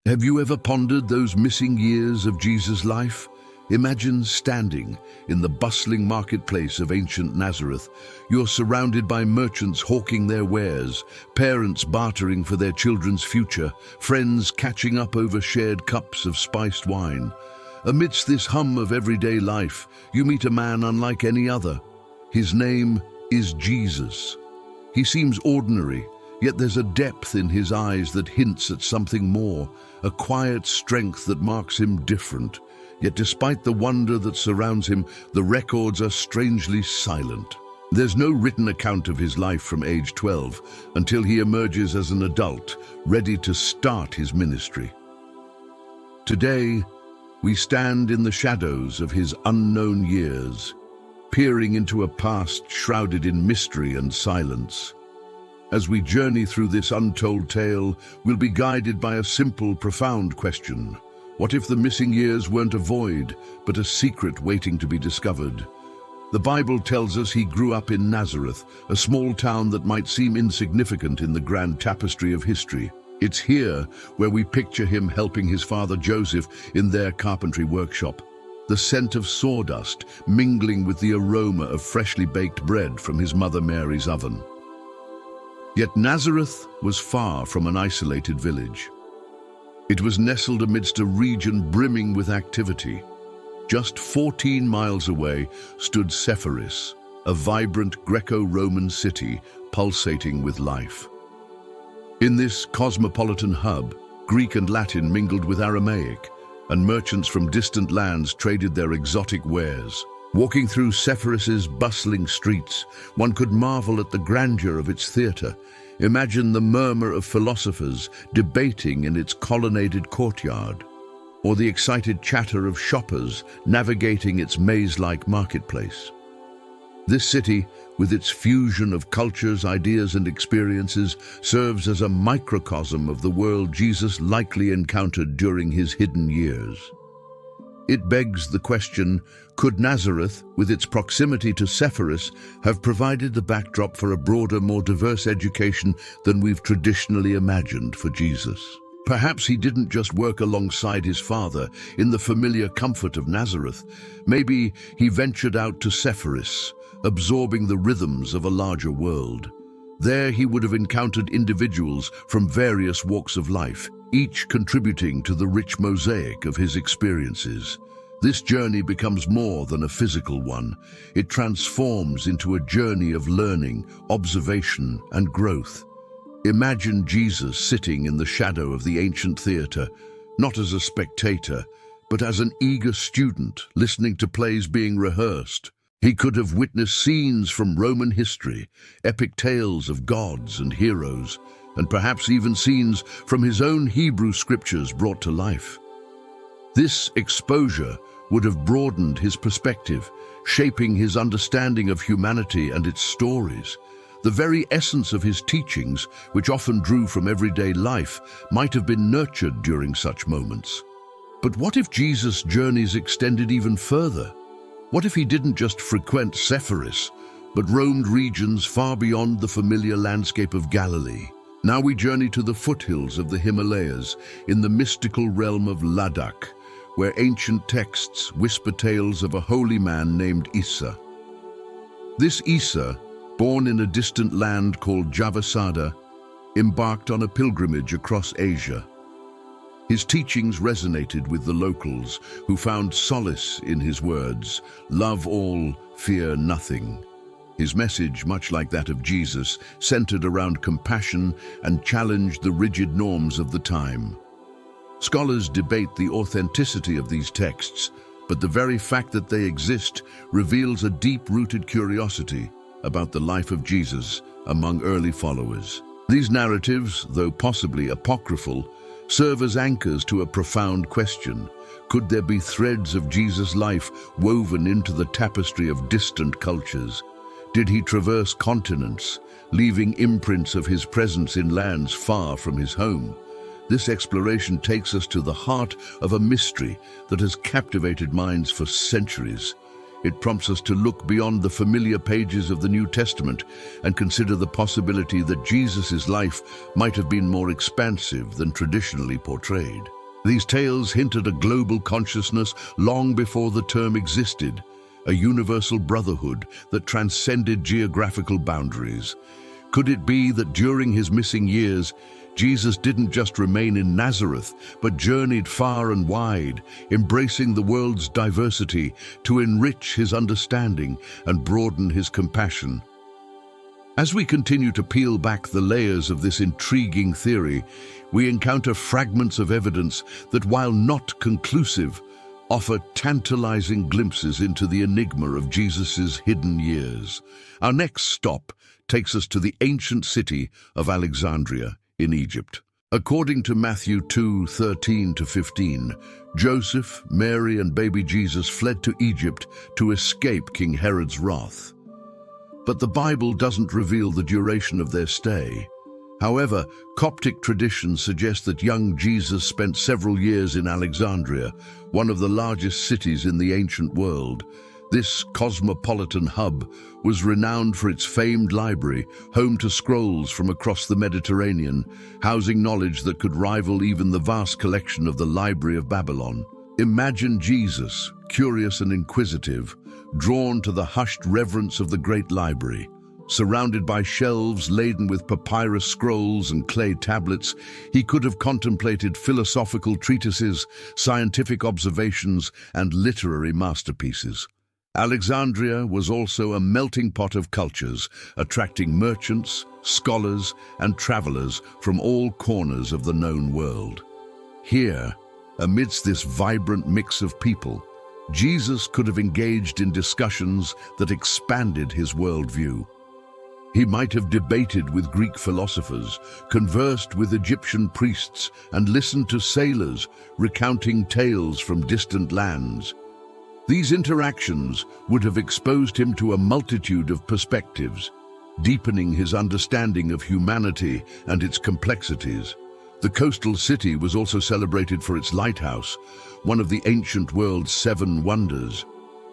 Have you ever pondered those missing years of Jesus' life? Imagine standing in the bustling marketplace of ancient Nazareth. You're surrounded by merchants hawking their wares, parents bartering for their children's future, friends catching up over shared cups of spiced wine. Amidst this hum of everyday life, you meet a man unlike any other. His name is Jesus. He seems ordinary, yet there's a depth in his eyes that hints at something more, a quiet strength that marks him different. Yet despite the wonder that surrounds him, the records are strangely silent. There's no written account of his life from age 12 until he emerges as an adult, ready to start his ministry. Today, we stand in the shadows of his unknown years, peering into a past shrouded in mystery and silence. As we journey through this untold tale, we'll be guided by a simple, profound question. What if the missing years weren't a void, but a secret waiting to be discovered? The Bible tells us he grew up in Nazareth, a small town that might seem insignificant in the grand tapestry of history. It's here where we picture him helping his father Joseph in their carpentry workshop. The scent of sawdust mingling with the aroma of freshly baked bread from his mother Mary's oven. Yet Nazareth was far from an isolated village. It was nestled amidst a region brimming with activity. Just 14 miles away stood Sepphoris, a vibrant Greco-Roman city pulsating with life. In this cosmopolitan hub, Greek and Latin mingled with Aramaic, and merchants from distant lands traded their exotic wares. Walking through Sepphoris's bustling streets, one could marvel at the grandeur of its theatre. Imagine the murmur of philosophers debating in its colonnaded courtyard, or the excited chatter of shoppers navigating its maze-like marketplace. This city, with its fusion of cultures, ideas, and experiences, serves as a microcosm of the world Jesus likely encountered during his hidden years. It begs the question, could Nazareth, with its proximity to Sepphoris, have provided the backdrop for a broader, more diverse education than we've traditionally imagined for Jesus? Perhaps he didn't just work alongside his father in the familiar comfort of Nazareth. Maybe he ventured out to Sepphoris, absorbing the rhythms of a larger world. There he would have encountered individuals from various walks of life, each contributing to the rich mosaic of his experiences. This journey becomes more than a physical one. It transforms into a journey of learning, observation, and growth. Imagine Jesus sitting in the shadow of the ancient theatre, not as a spectator, but as an eager student listening to plays being rehearsed. He could have witnessed scenes from Roman history, epic tales of gods and heroes, and perhaps even scenes from his own Hebrew scriptures brought to life. This exposure would have broadened his perspective, shaping his understanding of humanity and its stories. The very essence of his teachings, which often drew from everyday life, might have been nurtured during such moments. But what if Jesus' journeys extended even further? What if he didn't just frequent Sepphoris, but roamed regions far beyond the familiar landscape of Galilee? Now we journey to the foothills of the Himalayas, in the mystical realm of Ladakh, where ancient texts whisper tales of a holy man named Isa. This Isa, born in a distant land called Javasada, embarked on a pilgrimage across Asia. His teachings resonated with the locals, who found solace in his words, "Love all, fear nothing." His message, much like that of Jesus, centered around compassion and challenged the rigid norms of the time. Scholars debate the authenticity of these texts, but the very fact that they exist reveals a deep-rooted curiosity about the life of Jesus among early followers. These narratives, though possibly apocryphal, serve as anchors to a profound question. Could there be threads of Jesus' life woven into the tapestry of distant cultures? Did he traverse continents, leaving imprints of his presence in lands far from his home? This exploration takes us to the heart of a mystery that has captivated minds for centuries. It prompts us to look beyond the familiar pages of the New Testament and consider the possibility that Jesus' life might have been more expansive than traditionally portrayed. These tales hint at a global consciousness long before the term existed, a universal brotherhood that transcended geographical boundaries. Could it be that during his missing years, Jesus didn't just remain in Nazareth, but journeyed far and wide, embracing the world's diversity to enrich his understanding and broaden his compassion? As we continue to peel back the layers of this intriguing theory, we encounter fragments of evidence that, while not conclusive, offer tantalizing glimpses into the enigma of Jesus' hidden years. Our next stop takes us to the ancient city of Alexandria in Egypt. According to Matthew 2:13-15, Joseph, Mary, and baby Jesus fled to Egypt to escape King Herod's wrath. But the Bible doesn't reveal the duration of their stay. However, Coptic traditions suggest that young Jesus spent several years in Alexandria, one of the largest cities in the ancient world. This cosmopolitan hub was renowned for its famed library, home to scrolls from across the Mediterranean, housing knowledge that could rival even the vast collection of the Library of Babylon. Imagine Jesus, curious and inquisitive, drawn to the hushed reverence of the great library. Surrounded by shelves laden with papyrus scrolls and clay tablets, he could have contemplated philosophical treatises, scientific observations, and literary masterpieces. Alexandria was also a melting pot of cultures, attracting merchants, scholars, and travelers from all corners of the known world. Here, amidst this vibrant mix of people, Jesus could have engaged in discussions that expanded his worldview. He might have debated with Greek philosophers, conversed with Egyptian priests, and listened to sailors recounting tales from distant lands. These interactions would have exposed him to a multitude of perspectives, deepening his understanding of humanity and its complexities. The coastal city was also celebrated for its lighthouse, one of the ancient world's 7 wonders.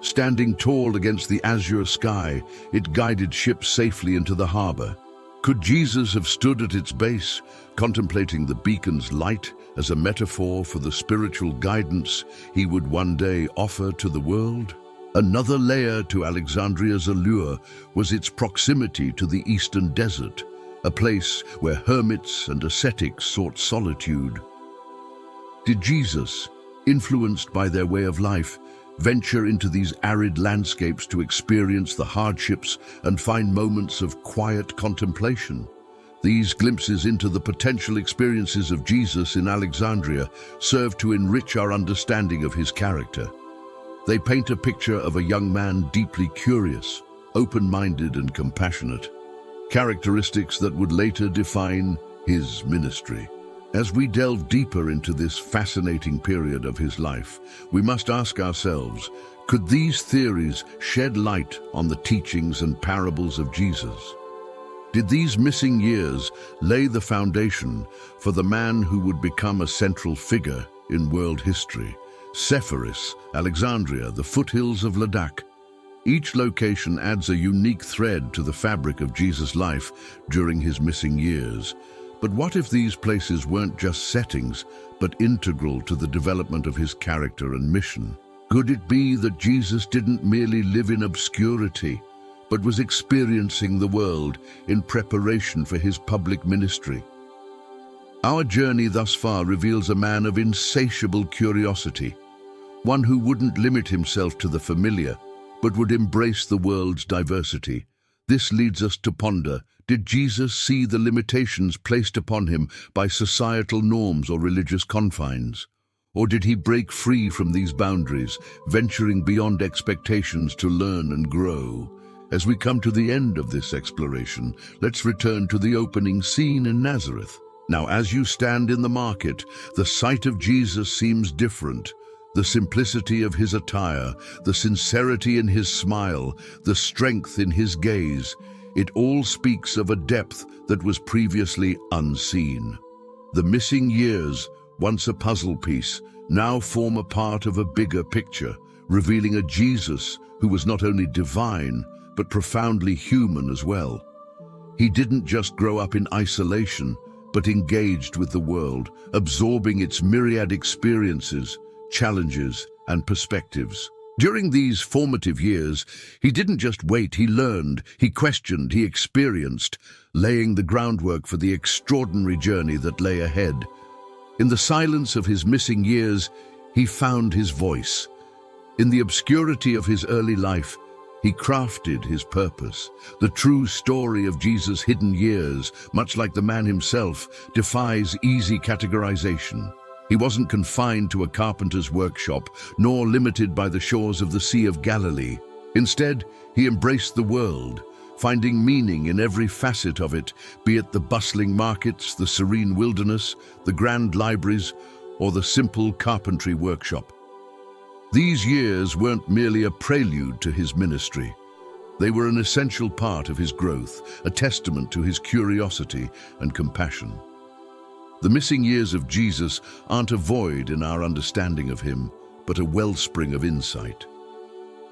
Standing tall against the azure sky, it guided ships safely into the harbor. Could Jesus have stood at its base, contemplating the beacon's light as a metaphor for the spiritual guidance he would one day offer to the world? Another layer to Alexandria's allure was its proximity to the eastern desert, a place where hermits and ascetics sought solitude. Did Jesus, influenced by their way of life, venture into these arid landscapes to experience the hardships and find moments of quiet contemplation? These glimpses into the potential experiences of Jesus in Alexandria serve to enrich our understanding of his character. They paint a picture of a young man deeply curious, open-minded and compassionate, characteristics that would later define his ministry. As we delve deeper into this fascinating period of his life, we must ask ourselves, could these theories shed light on the teachings and parables of Jesus? Did these missing years lay the foundation for the man who would become a central figure in world history? Sepphoris, Alexandria, the foothills of Ladakh. Each location adds a unique thread to the fabric of Jesus' life during his missing years. But what if these places weren't just settings, but integral to the development of his character and mission? Could it be that Jesus didn't merely live in obscurity, but was experiencing the world in preparation for his public ministry? Our journey thus far reveals a man of insatiable curiosity, one who wouldn't limit himself to the familiar, but would embrace the world's diversity. This leads us to ponder, did Jesus see the limitations placed upon him by societal norms or religious confines? Or did he break free from these boundaries, venturing beyond expectations to learn and grow? As we come to the end of this exploration, let's return to the opening scene in Nazareth. Now, as you stand in the market, the sight of Jesus seems different. The simplicity of his attire, the sincerity in his smile, the strength in his gaze, it all speaks of a depth that was previously unseen. The missing years, once a puzzle piece, now form a part of a bigger picture, revealing a Jesus who was not only divine, but profoundly human as well. He didn't just grow up in isolation, but engaged with the world, absorbing its myriad experiences, challenges, and perspectives. During these formative years, he didn't just wait, he learned, he questioned, he experienced, laying the groundwork for the extraordinary journey that lay ahead. In the silence of his missing years, he found his voice. In the obscurity of his early life, he crafted his purpose. The true story of Jesus' hidden years, much like the man himself, defies easy categorization. He wasn't confined to a carpenter's workshop, nor limited by the shores of the Sea of Galilee. Instead, he embraced the world, finding meaning in every facet of it, be it the bustling markets, the serene wilderness, the grand libraries, or the simple carpentry workshop. These years weren't merely a prelude to his ministry. They were an essential part of his growth, a testament to his curiosity and compassion. The missing years of Jesus aren't a void in our understanding of him, but a wellspring of insight.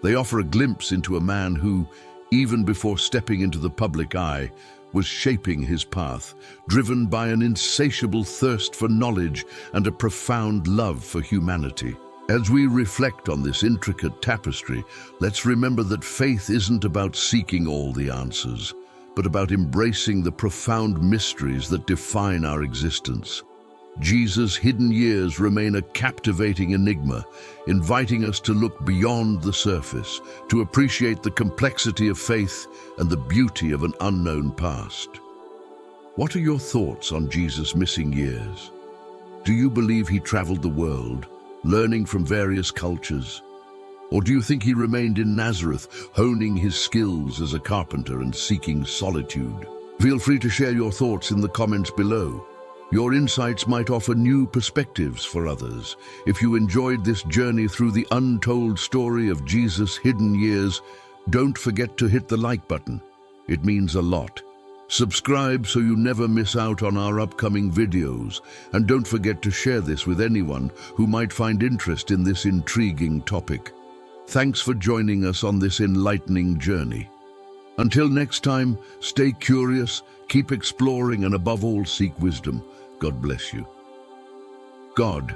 They offer a glimpse into a man who, even before stepping into the public eye, was shaping his path, driven by an insatiable thirst for knowledge and a profound love for humanity. As we reflect on this intricate tapestry, let's remember that faith isn't about seeking all the answers, but about embracing the profound mysteries that define our existence. Jesus' hidden years remain a captivating enigma, inviting us to look beyond the surface, to appreciate the complexity of faith and the beauty of an unknown past. What are your thoughts on Jesus' missing years? Do you believe he traveled the world, learning from various cultures? Or do you think he remained in Nazareth, honing his skills as a carpenter and seeking solitude? Feel free to share your thoughts in the comments below. Your insights might offer new perspectives for others. If you enjoyed this journey through the untold story of Jesus' hidden years, don't forget to hit the like button. It means a lot. Subscribe so you never miss out on our upcoming videos, and don't forget to share this with anyone who might find interest in this intriguing topic. Thanks for joining us on this enlightening journey. Until next time, stay curious, keep exploring, and above all, seek wisdom. God bless you. God